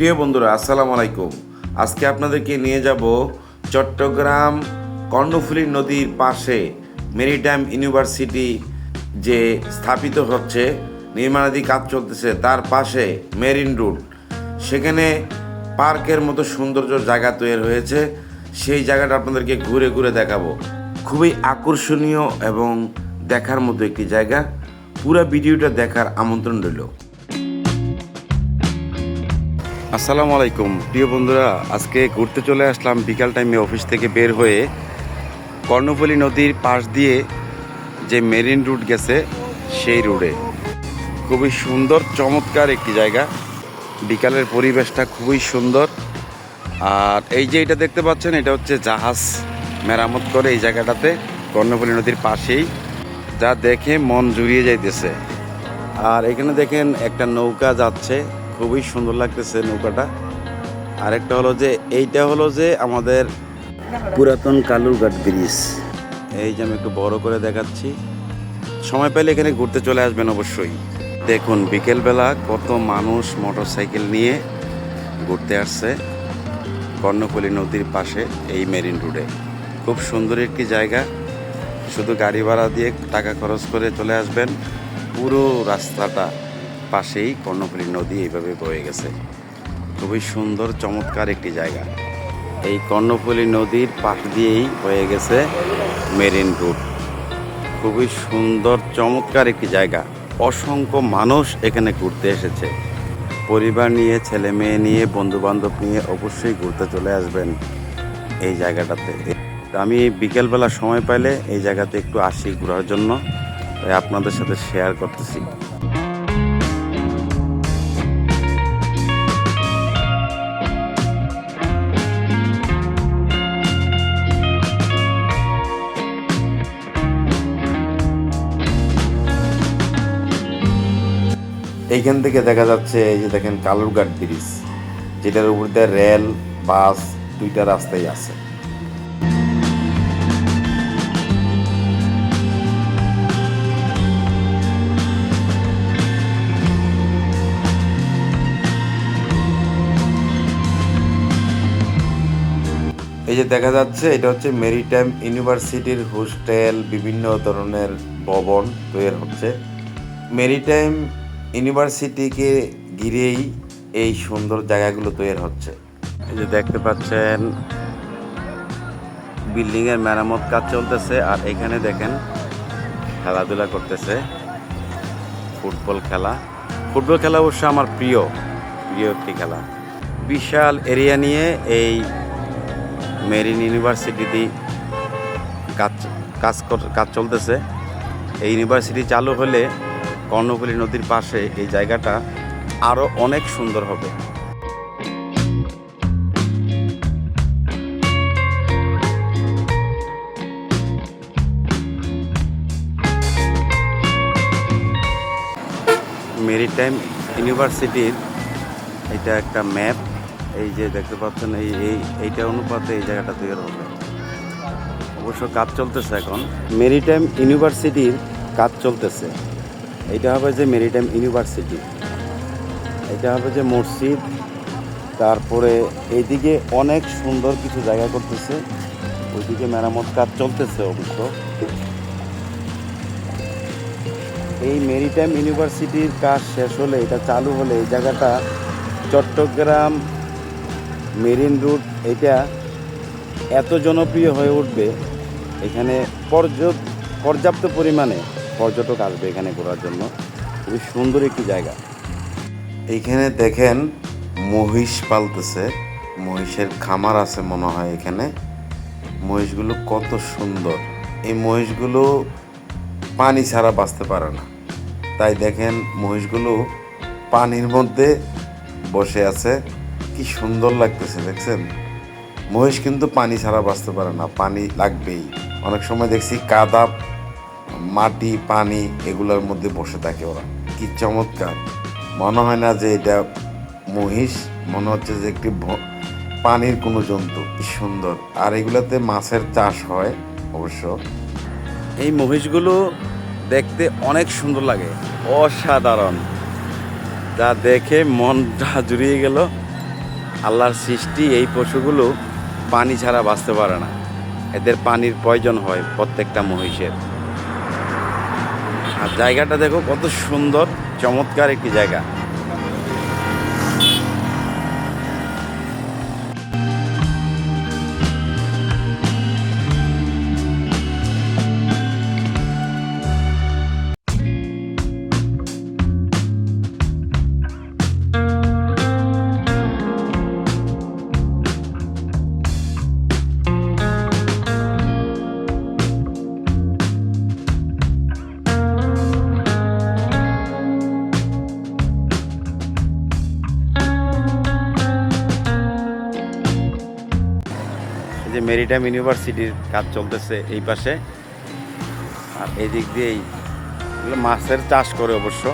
প্রিয় বন্ধুরা, আসসালামু আলাইকুম। আজকে আপনাদেরকে নিয়ে যাব চট্টগ্রাম কর্ণফুলী নদীর পাশে মেরিটাইম ইউনিভার্সিটি যে স্থাপিত হচ্ছে, নির্মাণাধীন কাজ চলতেছে, তার পাশে মেরিন রুট, সেখানে পার্কের মতো সৌন্দর্য জায়গা তৈরি হয়েছে। সেই জায়গাটা আপনাদেরকে ঘুরে ঘুরে দেখাবো। খুবই আকর্ষণীয় এবং দেখার মতো একটি জায়গা। পুরো ভিডিওটা দেখার আমন্ত্রণ রইল। আসসালামু আলাইকুম প্রিয় বন্ধুরা, আজকে ঘুরতে চলে আসলাম বিকাল টাইমে অফিস থেকে বের হয়ে কর্ণফুলী নদীর পাশ দিয়ে যে মেরিন রুট গেছে সেই রুটে। খুবই সুন্দর চমৎকার একটি জায়গা, বিকালের পরিবেশটা খুবই সুন্দর। আর এই যে এটা দেখতে পাচ্ছেন, এটা হচ্ছে জাহাজ মেরামত করে এই জায়গাটাতে, কর্ণফুলী নদীর পাশেই, যা দেখে মন জুড়িয়ে যাইতেছে। আর এখানে দেখেন একটা নৌকা যাচ্ছে, খুবই সুন্দর লাগতেছে নৌকাটা। আরেকটা হলো যে এইটা হলো যে আমাদের পুরাতন কালুরঘাট ব্রিজ। এই যে আমি একটু বড় করে দেখাচ্ছি, সময় পেলে এখানে ঘুরতে চলে আসবেন অবশ্যই। দেখুন বিকেলবেলা কত মানুষ মোটরসাইকেল নিয়ে ঘুরতে আসছে কর্ণফুলী নদীর পাশে এই মেরিন রোডে। খুব সুন্দর একটি জায়গা, শুধু গাড়ি ভাড়া দিয়ে টাকা খরচ করে চলে আসবেন। পুরো রাস্তাটা পাশেই কর্ণফুলী নদী এইভাবে বয়ে গেছে। খুবই সুন্দর চমৎকার একটি জায়গা। এই কর্ণফুলী নদীর পাশ দিয়েই বয়ে গেছে মেরিন রুট। খুবই সুন্দর চমৎকার একটি জায়গা। অসংখ্য মানুষ এখানে ঘুরতে এসেছে। পরিবার নিয়ে, ছেলে মেয়ে নিয়ে, বন্ধু বান্ধব নিয়ে অবশ্যই ঘুরতে চলে আসবেন এই জায়গাটাতে। আমি বিকেলবেলা সময় পাইলে এই জায়গাতে একটু আসি ঘোরার জন্য, তাই আপনাদের সাথে শেয়ার করতেছি। এইখান থেকে দেখা যাচ্ছে, এই যে দেখেন কালুরঘাট ব্রিজ, যেটার উপর দিয়ে রেল, বাস দুইটা রাস্তাই আছে। এই যে দেখা যাচ্ছে, এটা হচ্ছে মেরিটাইম ইউনিভার্সিটির হোস্টেল, বিভিন্ন ধরনের ভবন তৈরি হচ্ছে। মেরিটাইম ইউনিভার্সিটিকে ঘিরেই এই সুন্দর জায়গাগুলো তৈরি হচ্ছে। এই যে দেখতে পাচ্ছেন বিল্ডিংয়ের মেরামত কাজ চলতেছে। আর এখানে দেখেন খেলাধুলা করতেছে, ফুটবল খেলা অবশ্য আমার প্রিয় একটি খেলা। বিশাল এরিয়া নিয়ে এই মেরিন ইউনিভার্সিটিতে কাজ চলতেছে। এই ইউনিভার্সিটি চালু হলে কর্ণফুলী নদীর পাশে এই জায়গাটা আরও অনেক সুন্দর হবে। মেরিটাইম ইউনিভার্সিটির এটা একটা ম্যাপ, এই যে দেখতে পাচ্ছেন, এইটা অনুপাতে এই জায়গাটা তৈরি হবে। অবশ্য কাজ চলতেছে এখন, মেরিটাইম ইউনিভার্সিটির কাজ চলতেছে। এইটা হবে যে মেরিটাইম ইউনিভার্সিটি, এটা হবে যে মসজিদ। তারপরে এইদিকে অনেক সুন্দর কিছু জায়গা করতেছে, ওইদিকে মেরামত কাজ চলতেছে অবশ্য। এই মেরিটাইম ইউনিভার্সিটির কাজ শেষ হলে, এটা চালু হলে, এই জায়গাটা চট্টগ্রাম মেরিন রুট এটা এত জনপ্রিয় হয়ে উঠবে, এখানে পর্যাপ্ত পরিমাণে পর্যটক আসবে এখানে ঘোরার জন্য। খুবই সুন্দর একটি জায়গা। এইখানে দেখেন মহিষ পালতেছে, মহিষের খামার আছে মনে হয় এখানে। মহিষগুলো কত সুন্দর। এই মহিষগুলো পানি ছাড়া বাঁচতে পারে না, তাই দেখেন মহিষগুলো পানির মধ্যে বসে আছে। কি সুন্দর লাগতেছে দেখছেন। মহিষ কিন্তু পানি ছাড়া বাঁচতে পারে না, পানি লাগবেই। অনেক সময় দেখছি কাদা, মাটি, পানি এগুলোর মধ্যে বসে থাকে ওরা। কি চমৎকার! মনে হয় না যে এটা মহিষ, মনে হচ্ছে যে একটি পানির কোনো জন্তু। কি সুন্দর! আর এগুলাতে মাছের চাষ হয় অবশ্য। এই মহিষগুলো দেখতে অনেক সুন্দর লাগে, অসাধারণ, যা দেখে মনটা জুড়িয়ে গেল। আল্লাহর সৃষ্টি এই পশুগুলো পানি ছাড়া বাঁচতে পারে না, এদের পানির প্রয়োজন হয় প্রত্যেকটা মহিষের। আর জায়গাটা দেখো কত সুন্দর, চমৎকার একটি জায়গা। যে মেরিটাইম ইউনিভার্সিটির কাজ চলতেছে এই পাশে, আর এই দিক দিয়েই মাছের চাষ করে অবশ্য।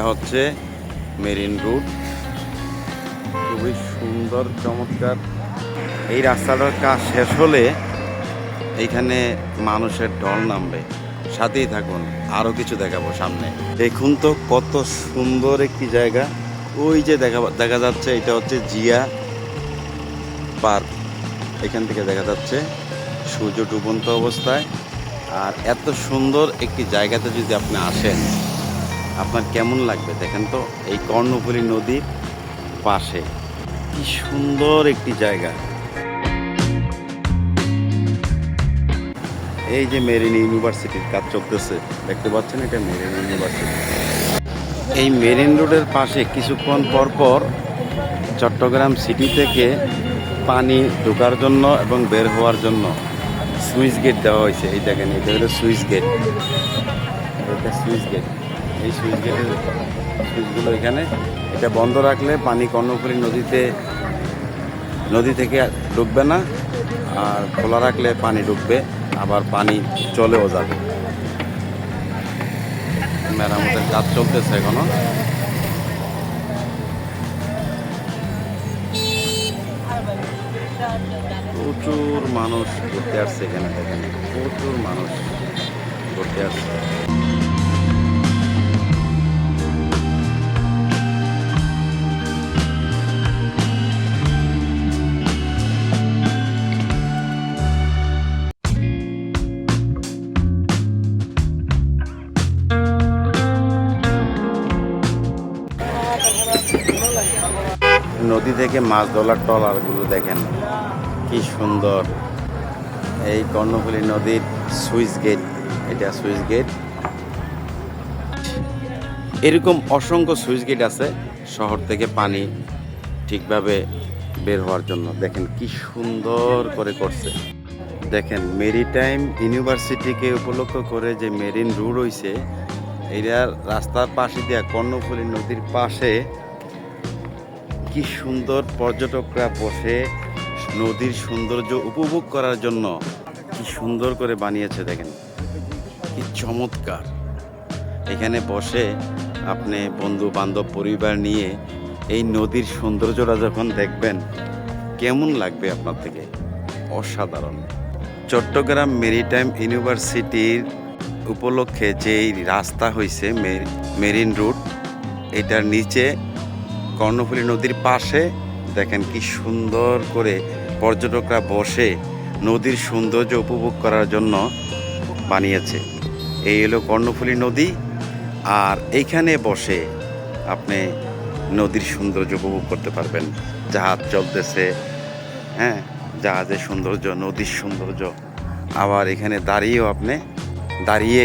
হচ্ছে মেরিন রুট, খুবই সুন্দর চমৎকার। এই রাস্তাটার কাজ শেষ হলে এইখানে মানুষের ঢল নামবে। সাথেই থাকুন, আরও কিছু দেখাবো সামনে। দেখুন তো কত সুন্দর একটি জায়গা। ওই যে দেখা যাচ্ছে এটা হচ্ছে জিয়া পার্ক। এখান থেকে দেখা যাচ্ছে সূর্য ডুবন্ত অবস্থায়। আর এত সুন্দর একটি জায়গাতে যদি আপনি আসেন, আপনার কেমন লাগবে দেখেন তো। এই কর্ণফুলী নদীর পাশে কি সুন্দর একটি জায়গা। এই যে মেরিন ইউনিভার্সিটির কাজ চলতেছে, দেখতে পাচ্ছেন, এটা মেরিন ইউনিভার্সিটি। এই মেরিন রোডের পাশে কিছুক্ষণ পর পর চট্টগ্রাম সিটি থেকে পানি ঢোকার জন্য এবং বের হওয়ার জন্য সুইচ গেট দেওয়া হয়েছে। এই দেখেন, এটা হলো সুইচ গেট, এটা সুইচ গেট। এই সুইচ গেটের সুইচগুলো এখানে, এটা বন্ধ রাখলে পানি কর্ণফুলী নদী থেকে ঢুকবে না, আর খোলা রাখলে পানি ঢুকবে, আবার পানি চলেও যাবে। মেরামতের কাজ চলতেছে এখনো। প্রচুর মানুষ ঘুরতে আসছে এখানে, দেখেন প্রচুর মানুষ ঘুরতে আসছে। নদী থেকে মাছ ধরার ট্রলারগুলো দেখেন কি সুন্দর। এই কর্ণফুলী নদীর সুইচ গেট, এটা সুইচ গেট। এরকম অসংখ্য সুইচ গেট আছে শহর থেকে পানি ঠিকভাবে বের হওয়ার জন্য। দেখেন কি সুন্দর করে করছে। দেখেন মেরিটাইম ইউনিভার্সিটিকে উপলক্ষ করে যে মেরিন রোড হইছে, এটার রাস্তার পাশে দিয়া কর্ণফুলী নদীর পাশে কি সুন্দর পর্যটকরা বসে নদীর সৌন্দর্য উপভোগ করার জন্য কি সুন্দর করে বানিয়েছে। দেখেন কি চমৎকার। এখানে বসে আপনি বন্ধু বান্ধব পরিবার নিয়ে এই নদীর সৌন্দর্যটা যখন দেখবেন, কেমন লাগবে আপনার থেকে, অসাধারণ। চট্টগ্রাম মেরিটাইম ইউনিভার্সিটির উপলক্ষে যেই রাস্তা হয়েছে মেরিন রুট, এটার নিচে কর্ণফুলী নদীর পাশে দেখেন কি সুন্দর করে পর্যটকরা বসে নদীর সৌন্দর্য উপভোগ করার জন্য বানিয়েছে। এই হলো কর্ণফুলী নদী, আর এইখানে বসে আপনি নদীর সৌন্দর্য উপভোগ করতে পারবেন। জাহাজ চলতেছে, হ্যাঁ, জাহাজের সৌন্দর্য, নদীর সৌন্দর্য। আবার এখানে দাঁড়িয়েও আপনি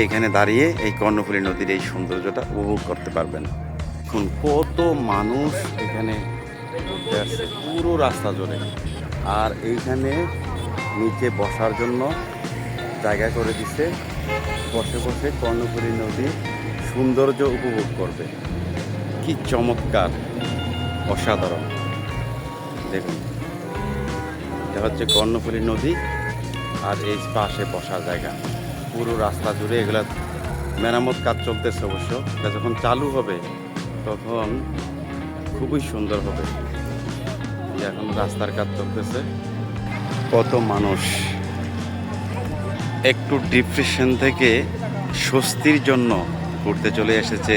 এখানে দাঁড়িয়ে এই কর্ণফুলী নদীর এই সৌন্দর্যটা উপভোগ করতে পারবেন। এখন কত মানুষ এখানে ঘুরতে আসছে পুরো রাস্তা জুড়ে। আর এইখানে নিচে বসার জন্য জায়গা করে দিচ্ছে, বসে বসে কর্ণফুলী নদীর সৌন্দর্য উপভোগ করবে। কি চমৎকার, অসাধারণ। দেখুন, এটা হচ্ছে কর্ণফুলী নদী আর এই পাশে বসার জায়গা। পুরো রাস্তা জুড়ে এগুলা মেরামত কাজ চলতেছে। অবশ্য এটা যখন চালু হবে তখন খুবই সুন্দর হবে। এখন রাস্তার কাজ চলতেছে। কত মানুষ একটু ডিপ্রেশন থেকে স্বস্তির জন্য ঘুরতে চলে এসেছে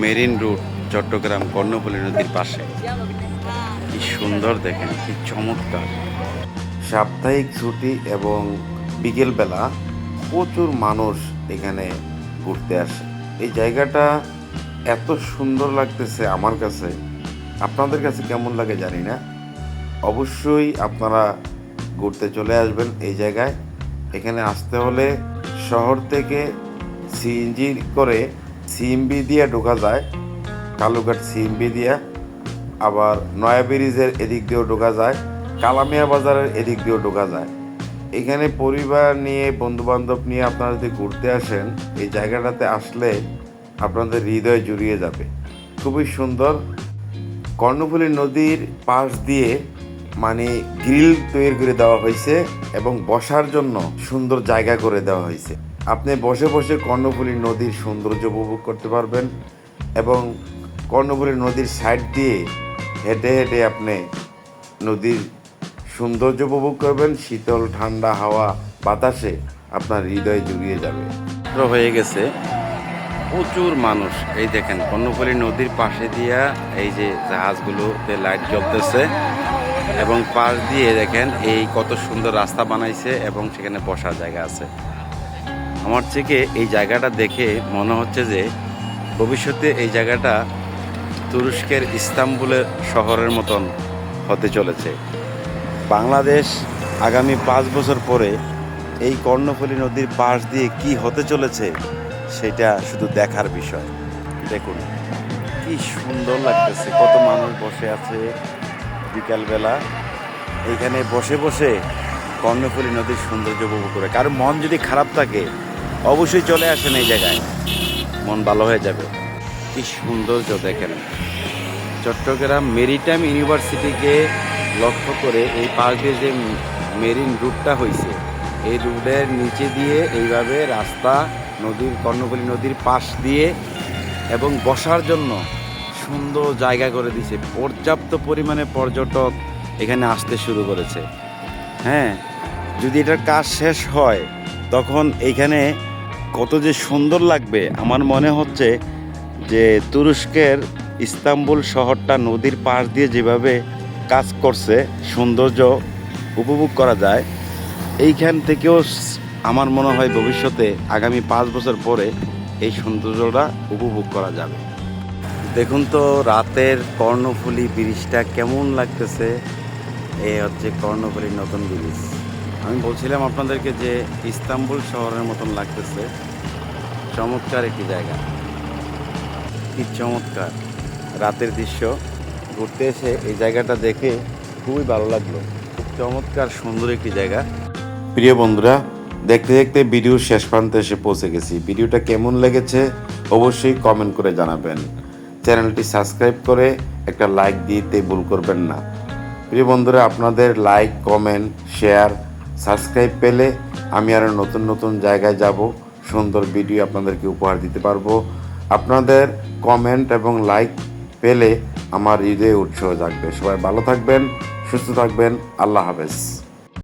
মেরিন রুট চট্টগ্রাম কর্ণফুলী নদীর পাশে। কি সুন্দর দেখেন, কি চমৎকার। সাপ্তাহিক ছুটি এবং বিকেলবেলা প্রচুর মানুষ এখানে ঘুরতে আসে। এই জায়গাটা এত সুন্দর লাগতেছে আমার কাছে, আপনাদের কাছে কেমন লাগে জানি না। অবশ্যই আপনারা ঘুরতে চলে আসবেন এই জায়গায়। এখানে আসতে হলে শহর থেকে সিএনজি করে সিএমবি দিয়ে ঢোকা যায়, কালুঘাট সিএমবি দিয়া। আবার নয়া ব্রিজের এদিক দিয়েও ঢোকা যায়, কালামিয়া বাজারের এদিক দিয়েও ঢোকা যায়। এখানে পরিবার নিয়ে বন্ধুবান্ধব নিয়ে আপনারা যদি ঘুরতে আসেন, এই জায়গাটাতে আসলে আপনাদের হৃদয় জুড়িয়ে যাবে। খুবই সুন্দর। কর্ণফুলী নদীর পাশ দিয়ে মানে গ্রিল তৈরি করে দেওয়া হয়েছে এবং বসার জন্য সুন্দর জায়গা করে দেওয়া হয়েছে। আপনি বসে বসে কর্ণফুলী নদীর সৌন্দর্য উপভোগ করতে পারবেন এবং কর্ণফুলী নদীর সাইড দিয়ে হেঁটে হেঁটে আপনি নদীর সৌন্দর্য উপভোগ করবেন। শীতল ঠান্ডা হাওয়া বাতাসে আপনার হৃদয় জুড়িয়ে যাবে। হয়ে গেছে প্রচুর মানুষ। এই দেখেন কর্ণফুলী নদীর পাশে দিয়া এই যে জাহাজগুলোতে লাইট জ্বলতেছে এবং পাশ দিয়ে দেখেন এই কত সুন্দর রাস্তা বানাইছে এবং সেখানে বসার জায়গা আছে। আমার থেকে এই জায়গাটা দেখে মনে হচ্ছে যে ভবিষ্যতে এই জায়গাটা তুরস্কের ইস্তাম্বুলের শহরের মতন হতে চলেছে। বাংলাদেশ আগামী 5 বছর পরে এই কর্ণফুলী নদীর পাশ দিয়ে কি হতে চলেছে সেটা শুধু দেখার বিষয়। দেখুন কি সুন্দর লাগতেছে, কত মানুষ বসে আছে বিকালবেলা এইখানে বসে বসে কর্ণফুলী নদীর সৌন্দর্য উপভোগ করে। কারণ মন যদি খারাপ থাকে অবশ্যই চলে আসেন এই জায়গায়, মন ভালো হয়ে যাবে। কি সৌন্দর্য দেখেন। চট্টগ্রাম মেরিটাইম ইউনিভার্সিটিকে লক্ষ্য করে এই পাশ দিয়ে যে মেরিন রুটটা হয়েছে, এই রুটের নিচে দিয়ে এইভাবে রাস্তা নদীর কর্ণফুলী নদীর পাশ দিয়ে এবং বসার জন্য সুন্দর জায়গা করে দিয়েছে। পর্যাপ্ত পরিমাণে পর্যটক এখানে আসতে শুরু করেছে। হ্যাঁ, যদি এটার কাজ শেষ হয় তখন এইখানে কত যে সুন্দর লাগবে। আমার মনে হচ্ছে যে তুরস্কের ইস্তাম্বুল শহরটা নদীর পাশ দিয়ে যেভাবে কাজ করছে, সৌন্দর্য উপভোগ করা যায়, এইখান থেকেও আমার মনে হয় ভবিষ্যতে আগামী 5 বছর পরে এই সৌন্দর্যটা উপভোগ করা যাবে। দেখুন তো রাতের কর্ণফুলী ব্রিজটা কেমন লাগতেছে। এই হচ্ছে কর্ণফুলীর নতুন ব্রিজ। আমি বলছিলাম আপনাদেরকে যে ইস্তাম্বুল শহরের মতন লাগতেছে। চমৎকার একটি জায়গা, কি চমৎকার রাতের দৃশ্য। ঘুরতে এসে এই জায়গাটা দেখে খুবই ভালো লাগলো। খুব চমৎকার সুন্দর একটি জায়গা। প্রিয় বন্ধুরা, দেখতে দেখতে ভিডিওর শেষ প্রান্তে এসে পৌঁছে গেছি। ভিডিওটা কেমন লেগেছে অবশ্যই কমেন্ট করে জানাবেন। চ্যানেলটি সাবস্ক্রাইব করে একটা লাইক দিতে ভুল করবেন না। প্রিয় বন্ধুরা, আপনাদের লাইক, কমেন্ট, শেয়ার, সাবস্ক্রাইব পেলে আমি আরও নতুন নতুন জায়গায় যাব, সুন্দর ভিডিও আপনাদেরকে উপহার দিতে পারবো। আপনাদের কমেন্ট এবং লাইক পেলে আমার হৃদয়ে উৎসাহ জাগবে। সবাই ভালো থাকবেন, সুস্থ থাকবেন। আল্লাহ হাফেজ।